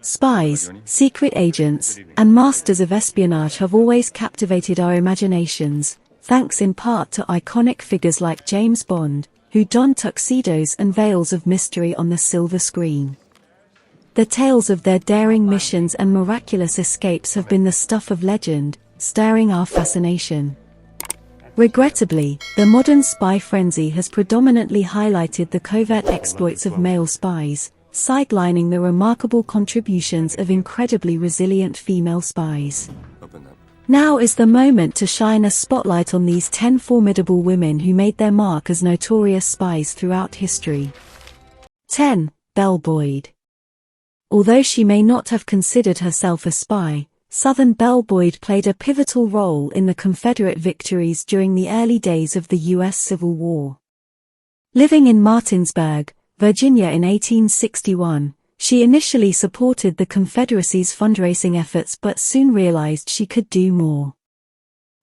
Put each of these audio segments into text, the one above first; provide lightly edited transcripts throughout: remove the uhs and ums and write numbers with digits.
Spies, secret agents, and masters of espionage have always captivated our imaginations, thanks in part to iconic figures like James Bond, who donned tuxedos and veils of mystery on the silver screen. The tales of their daring missions and miraculous escapes have been the stuff of legend, stirring our fascination. Regrettably, the modern spy frenzy has predominantly highlighted the covert exploits of male spies, sidelining the remarkable contributions of incredibly resilient female spies. Now is the moment to shine a spotlight on these 10 formidable women who made their mark as notorious spies throughout history. 10. Belle Boyd. Although she may not have considered herself a spy, Southern Belle Boyd played a pivotal role in the Confederate victories during the early days of the U.S. Civil War. Living in Martinsburg, Virginia in 1861, she initially supported the Confederacy's fundraising efforts but soon realized she could do more.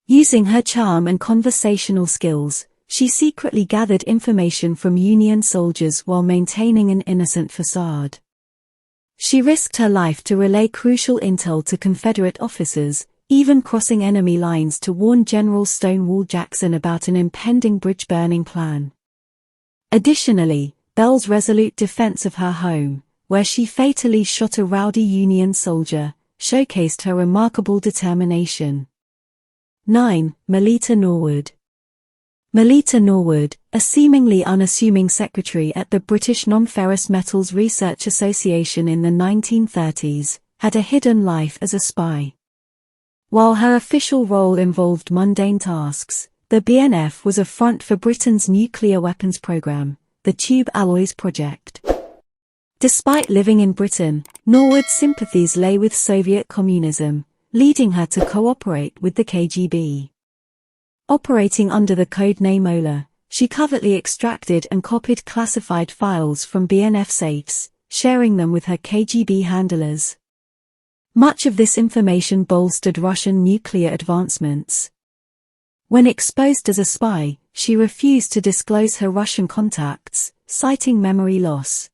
Using her charm and conversational skills, she secretly gathered information from Union soldiers while maintaining an innocent facade. She risked her life to relay crucial intel to Confederate officers, even crossing enemy lines to warn General Stonewall Jackson about an impending bridge-burning plan. Additionally, Belle's resolute defense of her home, where she fatally shot a rowdy Union soldier, showcased her remarkable determination. 9. Melita Norwood. Melita Norwood, a seemingly unassuming secretary at the British Non-Ferrous Metals Research Association in the 1930s, had a hidden life as a spy. While her official role involved mundane tasks, the BNF was a front for Britain's nuclear weapons program, the Tube Alloys Project. Despite living in Britain, Norwood's sympathies lay with Soviet communism, leading her to cooperate with the KGB. Operating under the codename Ola, she covertly extracted and copied classified files from BNF safes, sharing them with her KGB handlers. Much of this information bolstered Russian nuclear advancements. When exposed as a spy, she refused to disclose her Russian contacts, citing memory loss.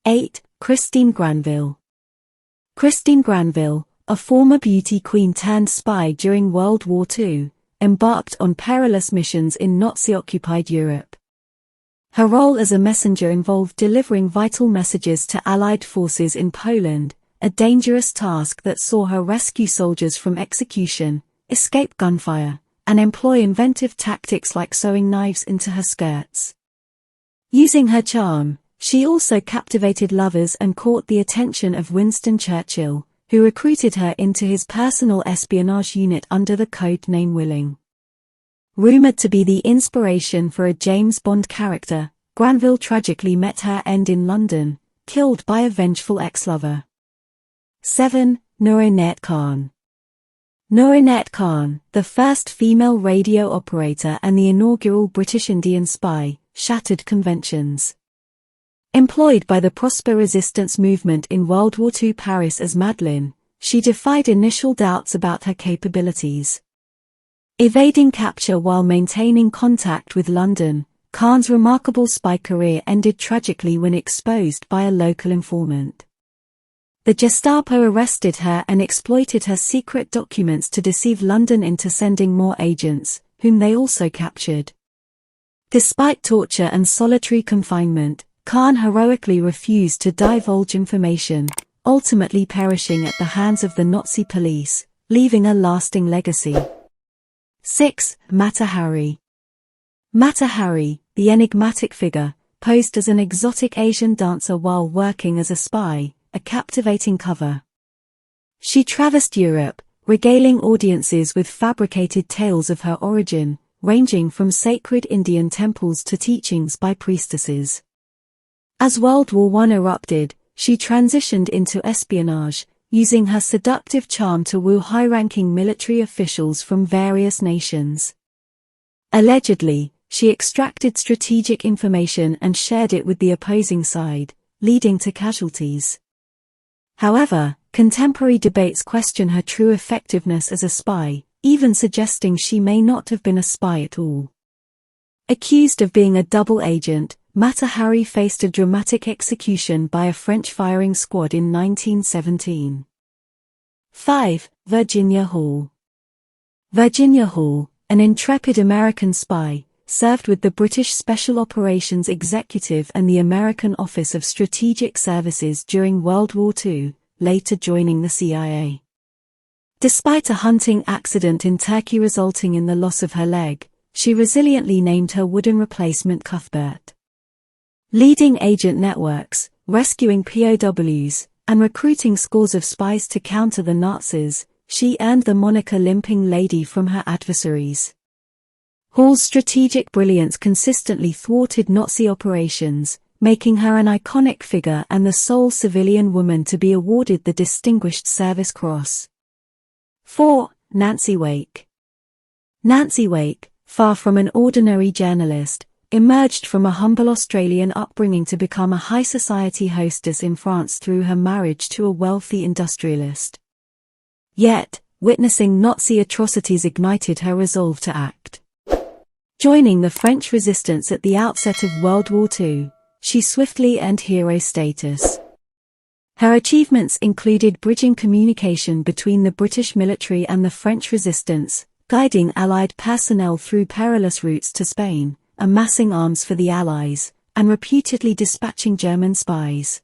8. Christine Granville. Christine Granville, a former beauty queen turned spy during World War II, embarked on perilous missions in Nazi-occupied Europe. Her role as a messenger involved delivering vital messages to Allied forces in Poland, a dangerous task that saw her rescue soldiers from execution, escape gunfire, and employ inventive tactics like sewing knives into her skirts. Using her charm, she also captivated lovers and caught the attention of Winston Churchill, who recruited her into his personal espionage unit under the code name Willing. Rumored to be the inspiration for a James Bond character, Granville tragically met her end in London, killed by a vengeful ex-lover. 7. Maria Khan. Maria Khan, the first female radio operator and the inaugural British Indian spy, shattered conventions. Employed by the Prosper resistance movement in World War II Paris as Madeline, she defied initial doubts about her capabilities. Evading capture while maintaining contact with London, Khan's remarkable spy career ended tragically when exposed by a local informant. The Gestapo arrested her and exploited her secret documents to deceive London into sending more agents, whom they also captured. Despite torture and solitary confinement, Khan heroically refused to divulge information, ultimately perishing at the hands of the Nazi police, leaving a lasting legacy. 6. Matahari. Matahari, the enigmatic figure, posed as an exotic Asian dancer while working as a spy, a captivating cover. She traversed Europe, regaling audiences with fabricated tales of her origin, ranging from sacred Indian temples to teachings by priestesses. As World War I erupted, she transitioned into espionage, using her seductive charm to woo high-ranking military officials from various nations. Allegedly, she extracted strategic information and shared it with the opposing side, leading to casualties. However, contemporary debates question her true effectiveness as a spy, even suggesting she may not have been a spy at all. Accused of being a double agent, Matahari faced a dramatic execution by a French firing squad in 1917. 5. Virginia Hall. Virginia Hall, an intrepid American spy, served with the British Special Operations Executive and the American Office of Strategic Services during World War II, later joining the CIA. Despite a hunting accident in Turkey resulting in the loss of her leg, she resiliently named her wooden replacement Cuthbert. Leading agent networks, rescuing POWs, and recruiting scores of spies to counter the Nazis, she earned the moniker Limping Lady from her adversaries. Hall's strategic brilliance consistently thwarted Nazi operations, making her an iconic figure and the sole civilian woman to be awarded the Distinguished Service Cross. 4. Nancy Wake. Nancy Wake, far from an ordinary journalist, emerged from a humble Australian upbringing to become a high society hostess in France through her marriage to a wealthy industrialist. Yet, witnessing Nazi atrocities ignited her resolve to act. Joining the French resistance at the outset of World War II, she swiftly earned hero status. Her achievements included bridging communication between the British military and the French resistance, guiding Allied personnel through perilous routes to Spain, amassing arms for the Allies, and reputedly dispatching German spies.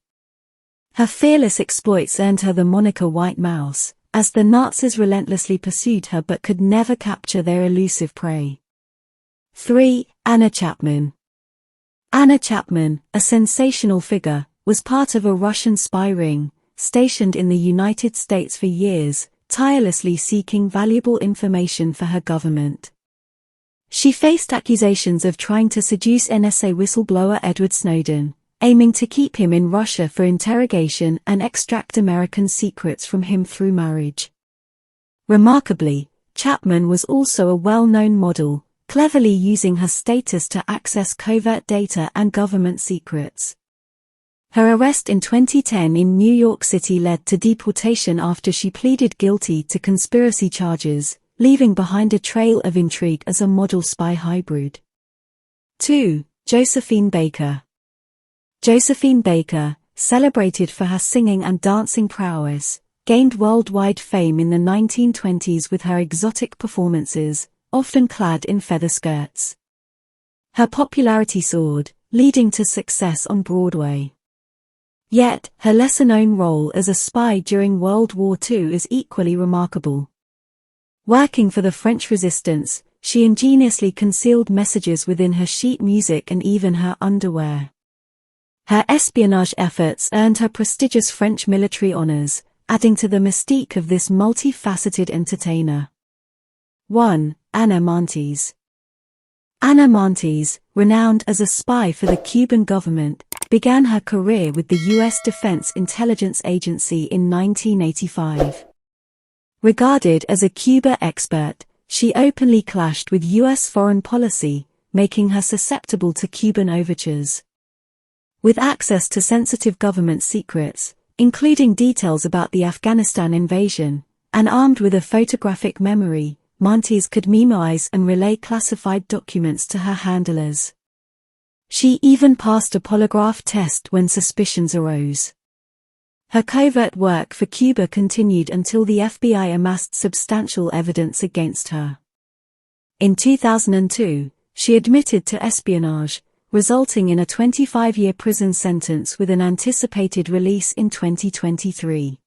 Her fearless exploits earned her the moniker White Mouse, as the Nazis relentlessly pursued her but could never capture their elusive prey. 3. Anna Chapman. Anna Chapman, a sensational figure, was part of a Russian spy ring, stationed in the United States for years, tirelessly seeking valuable information for her government. She faced accusations of trying to seduce NSA whistleblower Edward Snowden, aiming to keep him in Russia for interrogation and extract American secrets from him through marriage. Remarkably, Chapman was also a well-known model, cleverly using her status to access covert data and government secrets. Her arrest in 2010 in New York City led to deportation after she pleaded guilty to conspiracy charges, leaving behind a trail of intrigue as a model spy hybrid. 2. Josephine Baker. Josephine Baker, celebrated for her singing and dancing prowess, gained worldwide fame in the 1920s with her exotic performances, often clad in feather skirts. Her popularity soared, leading to success on Broadway. Yet, her lesser-known role as a spy during World War II is equally remarkable. Working for the French resistance, she ingeniously concealed messages within her sheet music and even her underwear. Her espionage efforts earned her prestigious French military honors, adding to the mystique of this multifaceted entertainer. 1. Anna Montes. Anna Montes, renowned as a spy for the Cuban government, began her career with the U.S. Defense Intelligence Agency in 1985. Regarded as a Cuba expert, she openly clashed with U.S. foreign policy, making her susceptible to Cuban overtures. With access to sensitive government secrets, including details about the Afghanistan invasion, and armed with a photographic memory, Montes could memorize and relay classified documents to her handlers. She even passed a polygraph test when suspicions arose. Her covert work for Cuba continued until the FBI amassed substantial evidence against her. In 2002, she admitted to espionage, resulting in a 25-year prison sentence with an anticipated release in 2023.